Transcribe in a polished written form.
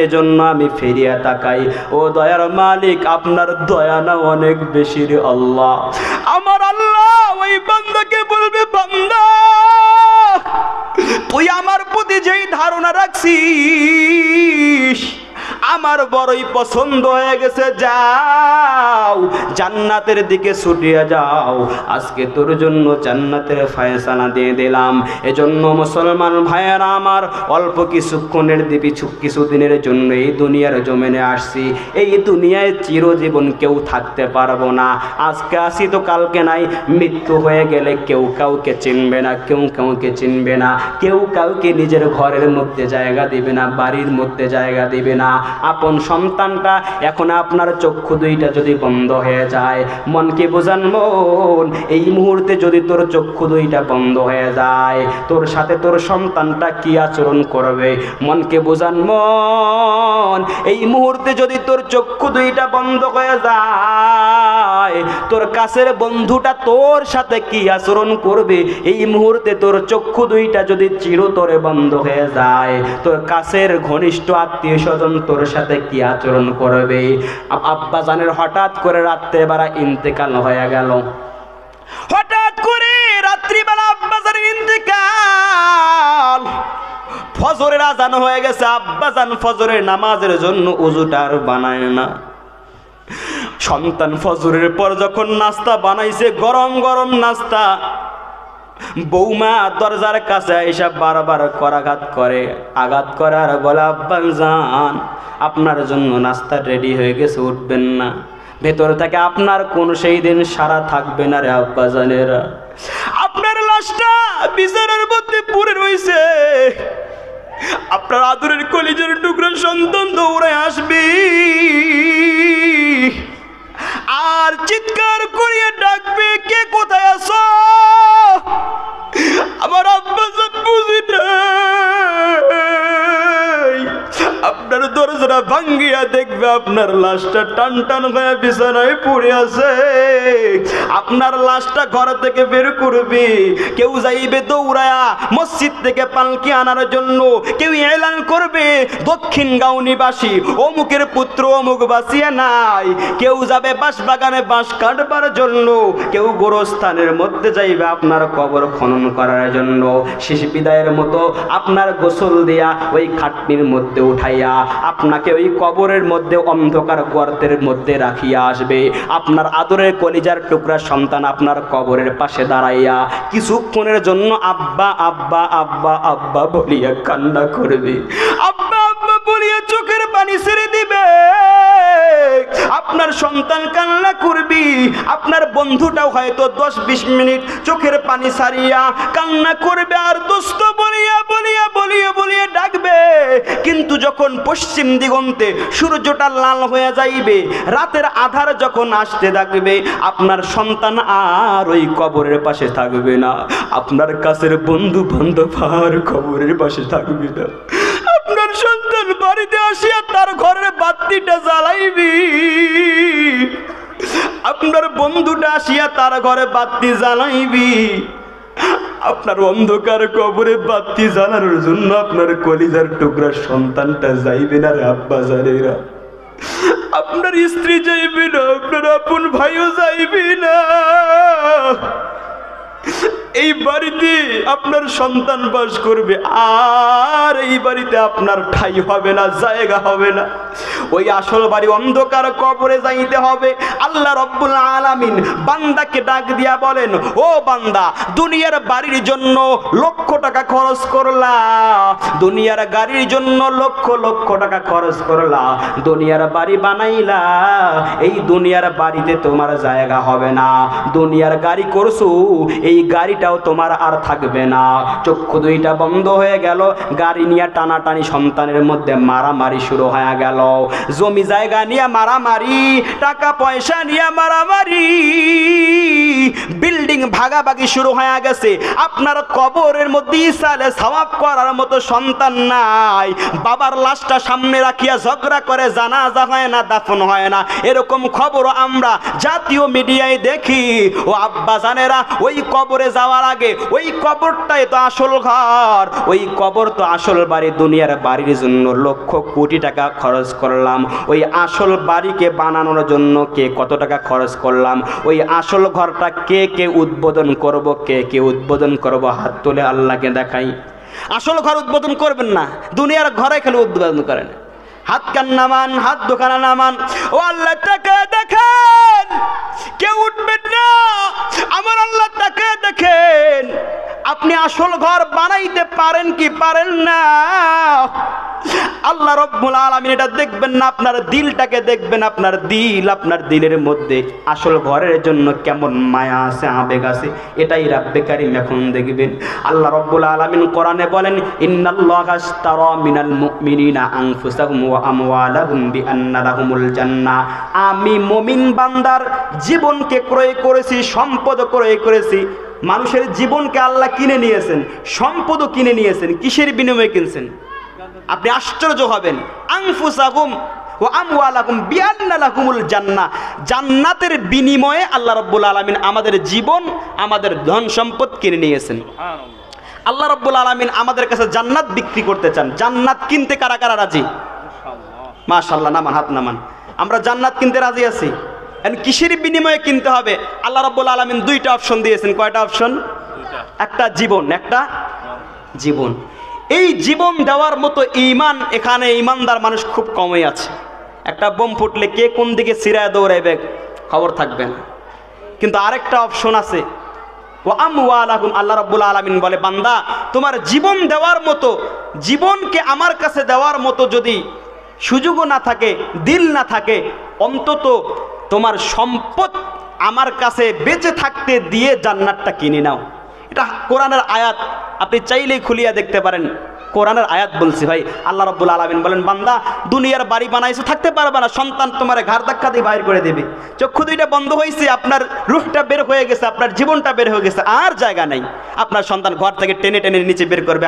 এজন্য আমি ফিরিয়া তাকাই, ও দয়ার মালিক আপনার দয়া না অনেক বেশি রে আল্লাহ। আমার আল্লাহ ওই বান্দাকে বলবে, বান্দা তুই আমার প্রতি যেই ধারণা রাখছিস আমার বড়ই পছন্দ হয়ে গেছে, যাও জান্নাতের দিকে ছুটিয়া যাও, আজকে তোর জন্য জান্নাতের ফয়সালা দিয়ে দিলাম। এজন্য মুসলমান ভাইয়েরা আমার, অল্প কিছুক্ষণের কিছুদিনের জন্য এই দুনিয়ার জমিনে আসছি। এই দুনিয়ায় চিরজীবন কেউ থাকতে পারবো না। আজকে আসি তো কালকে নাই। মৃত্যু হয়ে গেলে কেউ কাউকে চিনবে না, কেউ কাউকে চিনবে না, কেউ কাউকে নিজের ঘরের মধ্যে জায়গা দিবে না, বাড়ির মধ্যে জায়গা দিবে না। আপন সন্তানটা এখন আপনার চক্ষু দুইটা যদি বন্ধ হয়ে যায়, মনকে বোঝান মন, এই মুহূর্তে যদি তোর চক্ষু দুইটা বন্ধ হয়ে যায়, তোর সাথে তোর সন্তানটা কি আচরণ করবে? মনকে বোঝান মন, এই মুহূর্তে যদি তোর চক্ষু দুইটা বন্ধ হয়ে যায়, তোর কাছের বন্ধুটা তোর সাথে কি আচরণ করবে? এই মুহূর্তে তোর চক্ষু দুইটা যদি চিরতরে বন্ধ হয়ে যায়, তোর কাছের ঘনিষ্ঠ আত্মীয় স্বজন তোর সাথে কি আচরণ করবে? আব্বা জানের হঠাৎ করে রাত্রেবেলা ইন্তেকাল হয়ে গেল, হঠাৎ করে রাত্রিবেলা আব্বা জানের ইন্তেকাল, ফজরের আজান হয়ে গেছে, আব্বা জান ফজরের নামাজের জন্য ওযুটা আর বানায় না। সন্তান ফজরের পর যখন নাস্তা বানাইছে, গরম গরম নাস্তা, বৌমা দরজার কাছে এসে বারবার করাঘাত করে, আঘাত করে আর বলে, আব্বা জান আপনার জন্য নাস্তা রেডি হয়ে গেছে, উঠবেন না? ভেতর থেকে আপনার কোন সেই দিন সারা থাকবে না রে আব্বা জানেরা। আপনার লাশটা বিছানার মধ্যে পড়ে রয়েছে, আপনার আদরের কলিজার টুকরা সন্তান দৌড়ে আসবে আর চিৎকার করিয়ে ডাকবে, কে কোথায় আছো? আমার আব্বা জান বুঝি নাই। আপনার দরজাটা ভাঙ্গিয়া দেখবে আপনার লাশটা টান টান হয়ে বিছানায় পড়ে আছে। আপনার লাশটা ঘর থেকে বের করবে, কেউ যাইবে দৌড়ায়া মসজিদ থেকে পালকি আনার জন্য, কেউ এলান করবে দক্ষিণ গাঁও নিবাসী অমুকের পুত্র অমুক বাঁচিয়া নাই, কেউ যাবে বাঁশ বাগানে বাঁশ কাটবার জন্য, কেউ গোরস্থানের মধ্যে যাইবে আপনার কবর খনন করার জন্য। শেষ বিদায়ের মতো আপনার গোসল দিয়া ওই খাটনির মধ্যে উঠাইয়া আপনাকে ওই কবরের মধ্যে অন্ধকার গর্তের মধ্যে রাখিয়া আসবে। আপনার আদরের কলিজার টুকরা সন্তান আপনার কবরের পাশে দাঁড়াইয়া কিছুক্ষণের জন্য আব্বা আব্বা আব্বা আব্বা বলিয়া কান্না করবে, আব্বা আব্বা বলিয়া চোখের পানি ছেড়ে দিবে। আপনার সন্তান কান্না করবি, আপনার বন্ধুটাও হয়তো 10-20 মিনিট চোখের পানি ছাড়িয়া কান্না করবে আর দোস্ত বলিয়া বলিয়া বলিয়া বলিয়া ডাকবে। কিন্তু যখন পশ্চিম দিগন্তে সূর্যটা লাল হয়ে যাইবে, রাতের আধার যখন আসতে থাকবে, আপনার সন্তান আর ওই কবরের পাশে থাকবে না, আপনার কাছের বন্ধু বান্ধব আর কবরের পাশে থাকবে না। আপনার সন্তান বাড়িতে আসিয়া তার ঘরের বাতিটা জ্বালাইবি, আপনার বন্ধুটা আসিয়া তার ঘরে বাতি জ্বালাইবি। আপনার অন্ধকার কবরে বাতি জ্বালানোর জন্য আপনার কলিজার টুকরা সন্তানটা যাইবে না রে আব্বা জানেরা। আপনার স্ত্রী যাইবে না, আপনার আপন ভাইও যাইবে না। এই বাড়িতে আপনার সন্তান বাস করবে, আর এই বাড়িতে আপনার ঠাই হবে না, জায়গা হবে না। ওই আসল বাড়ি অন্ধকার কবরে যাইতে হবে। আল্লাহ রব্বুল আলামিন বান্দাকে ডাক দিয়া বলেন, ও বান্দা, দুনিয়ার বাড়ির জন্য লক্ষ টাকা খরচ করলা, দুনিয়ার গাড়ির জন্য লক্ষ লক্ষ টাকা খরচ করলা, দুনিয়ার বাড়ি বানাইলা, এই দুনিয়ার বাড়িতে তোমার জায়গা হবে না। দুনিয়ার গাড়ি করছো, এই গাড়িটাও তোমার আর থাকবে না। চক্ষু দুইটা বন্ধ হয়ে গেল, গাড়ি নিয়ে টানাটানি, সন্তানের মধ্যে মারামারি শুরু হয়ে গেল, জমি জায়গা নিয়ে মারামারি, টাকা পয়সা নিয়ে মারামারি, বিল্ডিং ভাগাভাগি শুরু হয়ে গেছে। আপনার কবরের মধ্যে ইসালে সওয়াব করার মতো সন্তান নাই, বাবার লাশটা সামনে রাখিয়া ঝগড়া করে, জানাজা হয় না, দাফন হয় না, এরকম খবর আমরা জাতীয় মিডিয়ায় দেখি। ও আব্বা জানেরা, ওই কবরে যাওয়ার যাওয়ার আগে ওই কবরটাই তো আসল ঘর, ওই কবর তো আসল বাড়ি। দুনিয়ার বাড়ির জন্য লক্ষ কোটি টাকা খরচ করলাম, ওই আসল বাড়িকে বানানোর জন্য কে কত টাকা খরচ করলাম, ওই আসল ঘরটা কে কে উদ্বোধন করব, কে কে উদ্বোধন করব, হাত তুলে আল্লাহকে দেখাই। আসল ঘর উদ্বোধন করবেন না, দুনিয়ার ঘরে খেলে উদ্বোধন করেন। হাত কান নামান, হাত দোকানা নামান, ও আল্লাহ তাকে দেখেন, কেউ উঠবেন না, আমার আল্লাহ তাকে দেখেন। আপনি আসল ঘর বানাইতে পারেন কি পারেন না? আল্লাহ রব্বুল আলামিন এটা দেখবেন না, আপনার দিলটাকে দেখবেন। আপনার দিল, আপনার দিলের মধ্যে আসল ঘরের জন্য কেমন মায়া আছে, আবেগ আছে, এটাই রাব্বে কারীম এখন দেখবেন। আল্লাহ রব্বুল আলামিন কোরআনে বলেন, ইন্নাল্লাহা আশতারা মিনাল মুমিনিনা আনফুসাহুম ওয়া আমওয়ালাহুম বিআন্না লাহুমুল জান্নাহ। আমি মুমিন বান্দার জীবনকে ক্রয় করেছি, সম্পদ ক্রয় করেছি। মানুষের জীবনকে আল্লাহ কিনে নিয়েছেন, সম্পদও কিনে নিয়েছেন। কিসের বিনিময়ে কিনছেন? আপনি আশ্চর্য হবেন। আনফুসাকুম ওয়া আমওয়ালাকুম বিআন্না লাকুমুল জান্নাহ, জান্নাতের বিনিময়ে আল্লাহ রাব্বুল আলামিন আমাদের জীবন, আমাদের ধন সম্পদ কিনে নিয়েছেন। আল্লাহ রাব্বুল আলামিন আমাদের কাছে জান্নাত বিক্রি করতে চান। জান্নাত কিনতে কারা কারা রাজি? মাশাআল্লাহ, নামান, হাত নামান। আমরা জান্নাত কিনতে রাজি আছি। কিসের বিনিময়ে কিনতে হবে? আল্লাহ রাব্বুল আলামিন দুইটা অপশন দিয়েছেন। কয়টা অপশন? একটা জীবন, একটা জীবন। এই জীবন দেওয়ার মতো ঈমান, এখানে ঈমানদার মানুষ খুব কমই আছে। একটা বোম ফুটলে কে কোন দিকে ছিড়ায় দৌড়াইবে খবর থাকবে না। কিন্তু আরেকটা অপশন আছে, ওয়া আমওয়ালাকুম। আল্লাহ রাব্বুল আলামিন বলে, বান্দা তোমার জীবন দেওয়ার মতো, জীবনকে আমার কাছে দেওয়ার মতো যদি সুযোগও না থাকে, দিল না থাকে, অন্তত তোমার সম্পদ আমার কাছে বেঁচে থাকতে দিয়ে জান্নাতটা কিনে নাও। এটা কোরআনের আয়াত, আপনি চাইলেই খুলিয়া দেখতে পারেন। কোরআনের আয়াত বলছি ভাই। আল্লাহ রাব্বুল আলামিন বলেন, বান্দা দুনিয়ার বাড়ি বানাইছো, থাকতে পারবে না, সন্তান তোমার ঘাড় ধাক্কা দিয়ে বাইর করে দেবে। চক্ষু দুইটা বন্ধ হয়েছে, আপনার রূহটা বের হয়ে গেছে, আপনার জীবনটা বের হয়ে গেছে, আর জায়গা নাই। আপনার সন্তান ঘর থেকে টেনে টেনে নিচে বের করবে।